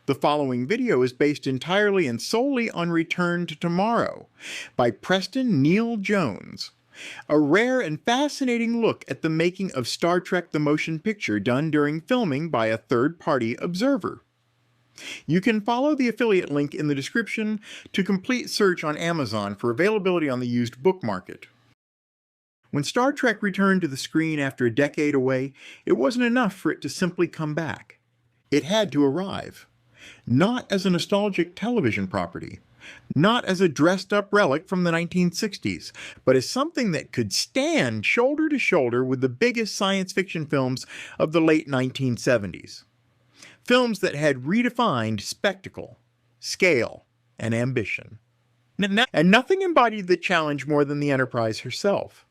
The following video is based entirely and solely on Return to Tomorrow by Preston Neal Jones, a rare and fascinating look at the making of Star Trek the Motion Picture done during filming by a third-party observer. You can follow the affiliate link in the description to complete search on Amazon for availability on the used book market. When Star Trek returned to the screen after a decade away, it wasn't enough for it to simply come back. It had to arrive. Not as a nostalgic television property, not as a dressed-up relic from the 1960s, but as something that could stand shoulder to shoulder with the biggest science fiction films of the late 1970s. Films that had redefined spectacle, scale, and ambition. And nothing embodied the challenge more than the Enterprise herself.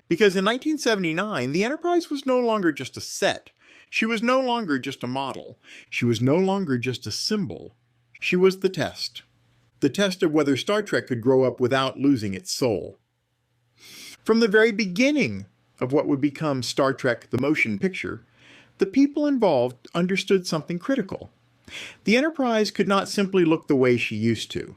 Because in 1979, the Enterprise was no longer just a set. She was no longer just a model. She was no longer just a symbol. She was the test. The test of whether Star Trek could grow up without losing its soul. From the very beginning of what would become Star Trek the Motion Picture, the people involved understood something critical. The Enterprise could not simply look the way she used to.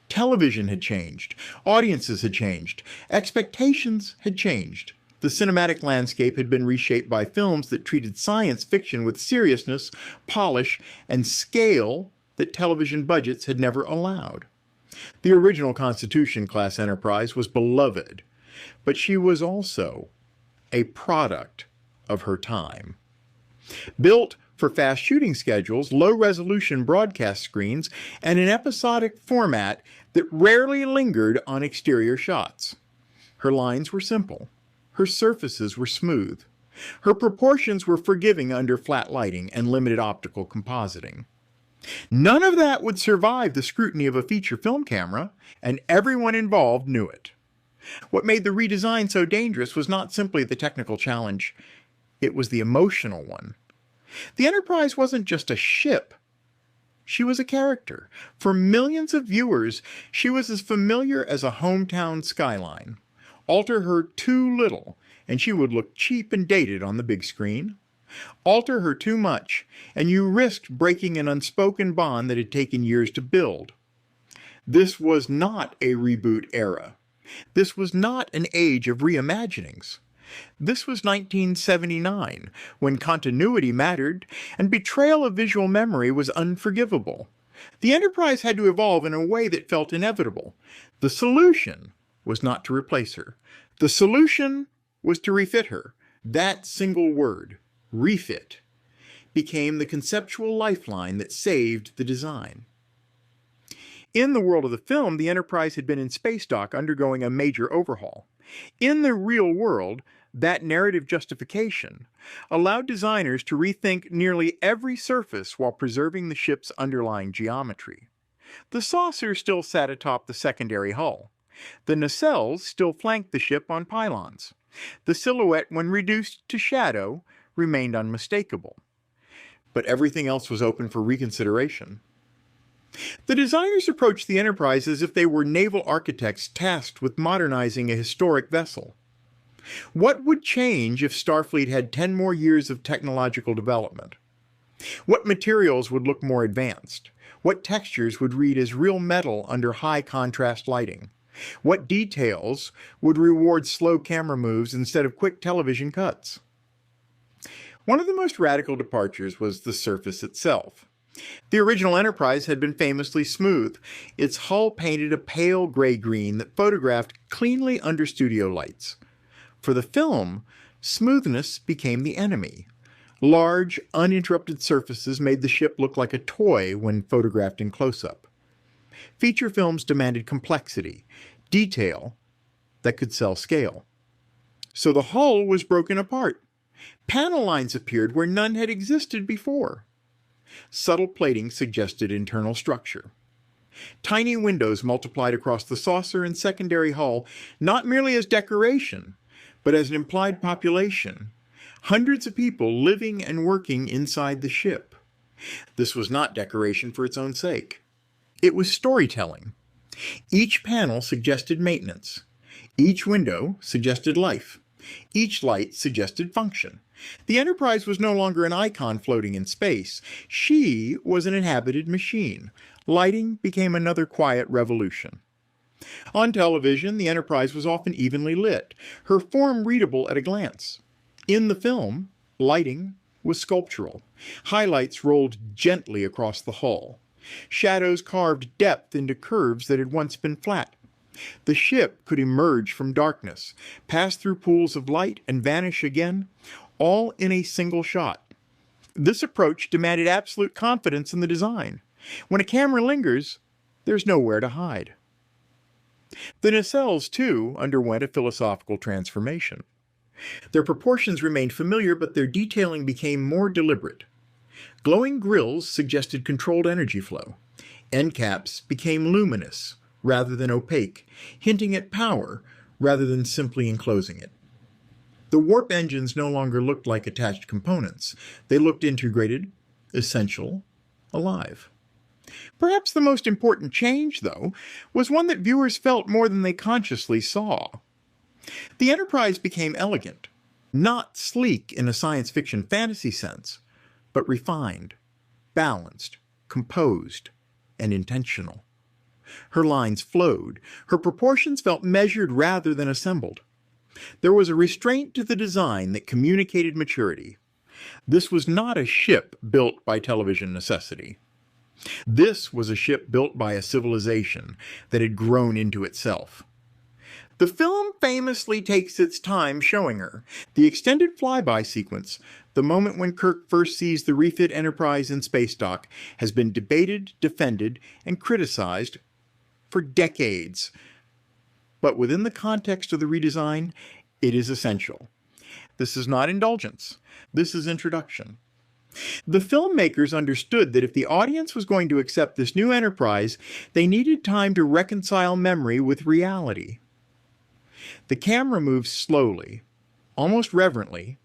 Television had changed. Audiences had changed. Expectations had changed. The cinematic landscape had been reshaped by films that treated science fiction with seriousness, polish, and scale that television budgets had never allowed. The original Constitution-class Enterprise was beloved, but she was also a product of her time. Built for fast shooting schedules, low-resolution broadcast screens, and an episodic format that rarely lingered on exterior shots. Her lines were simple. Her surfaces were smooth. Her proportions were forgiving under flat lighting and limited optical compositing. None of that would survive the scrutiny of a feature film camera, and everyone involved knew it. What made the redesign so dangerous was not simply the technical challenge, it was the emotional one. The Enterprise wasn't just a ship. She was a character. For millions of viewers, she was as familiar as a hometown skyline. Alter her too little, and she would look cheap and dated on the big screen. Alter her too much, and you risked breaking an unspoken bond that had taken years to build. This was not a reboot era. This was not an age of reimaginings. This was 1979, when continuity mattered, and betrayal of visual memory was unforgivable. The Enterprise had to evolve in a way that felt inevitable. The solution was not to replace her. The solution was to refit her. That single word, refit, became the conceptual lifeline that saved the design. In the world of the film, the Enterprise had been in space dock undergoing a major overhaul. In the real world, that narrative justification allowed designers to rethink nearly every surface while preserving the ship's underlying geometry. The saucer still sat atop the secondary hull. The nacelles still flanked the ship on pylons. The silhouette, when reduced to shadow, remained unmistakable. But everything else was open for reconsideration. The designers approached the Enterprise as if they were naval architects tasked with modernizing a historic vessel. What would change if Starfleet had 10 more years of technological development? What materials would look more advanced? What textures would read as real metal under high-contrast lighting? What details would reward slow camera moves instead of quick television cuts? One of the most radical departures was the surface itself. The original Enterprise had been famously smooth, its hull painted a pale gray-green that photographed cleanly under studio lights. For the film, smoothness became the enemy. Large, uninterrupted surfaces made the ship look like a toy when photographed in close-up. Feature films demanded complexity, detail that could sell scale. So the hull was broken apart. Panel lines appeared where none had existed before. Subtle plating suggested internal structure. Tiny windows multiplied across the saucer and secondary hull, not merely as decoration, but as an implied population. Hundreds of people living and working inside the ship. This was not decoration for its own sake. It was storytelling. Each panel suggested maintenance. Each window suggested life. Each light suggested function. The Enterprise was no longer an icon floating in space. She was an inhabited machine. Lighting became another quiet revolution. On television, the Enterprise was often evenly lit, her form readable at a glance. In the film, lighting was sculptural. Highlights rolled gently across the hull. Shadows carved depth into curves that had once been flat. The ship could emerge from darkness, pass through pools of light, and vanish again, all in a single shot. This approach demanded absolute confidence in the design. When a camera lingers, there's nowhere to hide. The nacelles, too, underwent a philosophical transformation. Their proportions remained familiar, but their detailing became more deliberate. Glowing grills suggested controlled energy flow. End caps became luminous rather than opaque, hinting at power rather than simply enclosing it. The warp engines no longer looked like attached components. They looked integrated, essential, alive. Perhaps the most important change, though, was one that viewers felt more than they consciously saw. The Enterprise became elegant, not sleek in a science fiction fantasy sense, but refined, balanced, composed, and intentional. Her lines flowed. Her proportions felt measured rather than assembled. There was a restraint to the design that communicated maturity. This was not a ship built by television necessity. This was a ship built by a civilization that had grown into itself. The film famously takes its time showing her. The extended flyby sequence, the moment when Kirk first sees the refit Enterprise in space dock, has been debated, defended, and criticized for decades. But within the context of the redesign, it is essential. This is not indulgence. This is introduction. The filmmakers understood that if the audience was going to accept this new Enterprise, they needed time to reconcile memory with reality. The camera moves slowly, almost reverently,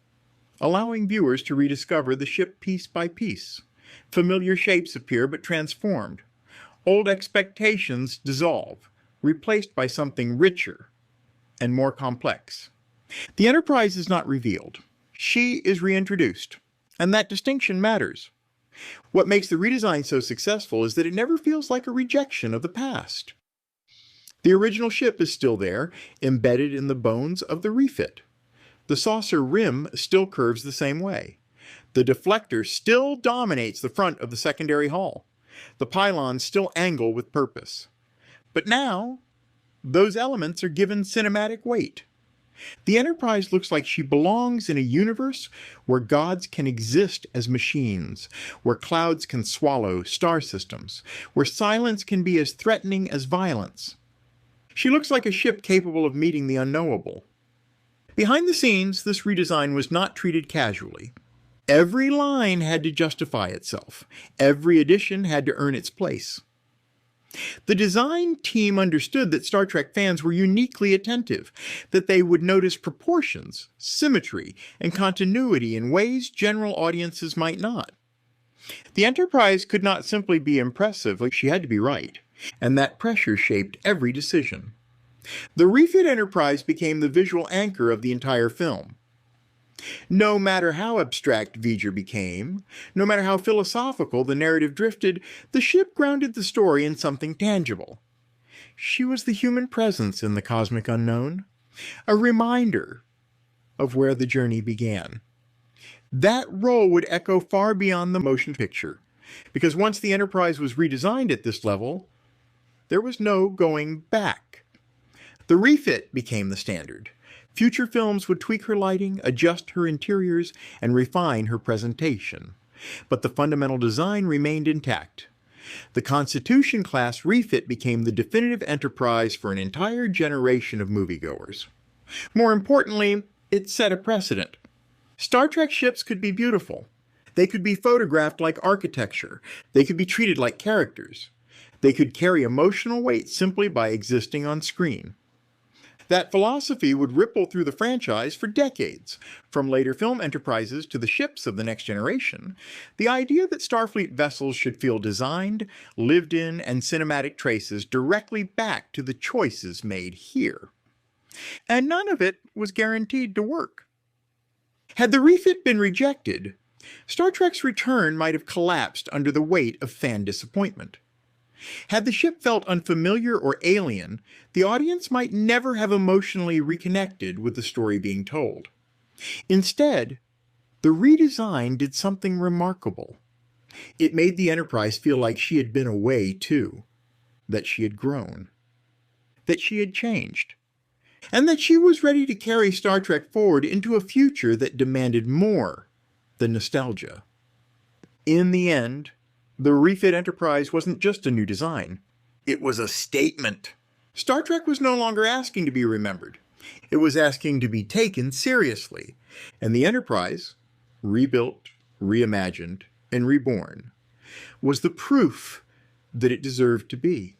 allowing viewers to rediscover the ship piece by piece. Familiar shapes appear but transformed. Old expectations dissolve, replaced by something richer and more complex. The Enterprise is not revealed. She is reintroduced, and that distinction matters. What makes the redesign so successful is that it never feels like a rejection of the past. The original ship is still there, embedded in the bones of the refit. The saucer rim still curves the same way. The deflector still dominates the front of the secondary hull. The pylons still angle with purpose. But now, those elements are given cinematic weight. The Enterprise looks like she belongs in a universe where gods can exist as machines, where clouds can swallow star systems, where silence can be as threatening as violence. She looks like a ship capable of meeting the unknowable. Behind the scenes, this redesign was not treated casually. Every line had to justify itself. Every addition had to earn its place. The design team understood that Star Trek fans were uniquely attentive, that they would notice proportions, symmetry, and continuity in ways general audiences might not. The Enterprise could not simply be impressive, she had to be right, and that pressure shaped every decision. The refit Enterprise became the visual anchor of the entire film. No matter how abstract 𝐕𝐵𝐺 became, no matter how philosophical the narrative drifted, the ship grounded the story in something tangible. She was the human presence in the cosmic unknown, a reminder of where the journey began. That role would echo far beyond the motion picture, because once the Enterprise was redesigned at this level, there was no going back. The refit became the standard. Future films would tweak her lighting, adjust her interiors, and refine her presentation. But the fundamental design remained intact. The Constitution-class refit became the definitive Enterprise for an entire generation of moviegoers. More importantly, it set a precedent. Star Trek ships could be beautiful. They could be photographed like architecture. They could be treated like characters. They could carry emotional weight simply by existing on screen. That philosophy would ripple through the franchise for decades. From later film enterprises to the ships of the next generation, the idea that Starfleet vessels should feel designed, lived in, and cinematic traces directly back to the choices made here. and none of it was guaranteed to work. Had the refit been rejected, Star Trek's return might have collapsed under the weight of fan disappointment. Had the ship felt unfamiliar or alien, the audience might never have emotionally reconnected with the story being told. Instead, the redesign did something remarkable. It made the Enterprise feel like she had been away too, that she had grown, that she had changed, and that she was ready to carry Star Trek forward into a future that demanded more than nostalgia. In the end, the refit Enterprise wasn't just a new design. It was a statement. Star Trek was no longer asking to be remembered. It was asking to be taken seriously. And the Enterprise, rebuilt, reimagined, and reborn, was the proof that it deserved to be.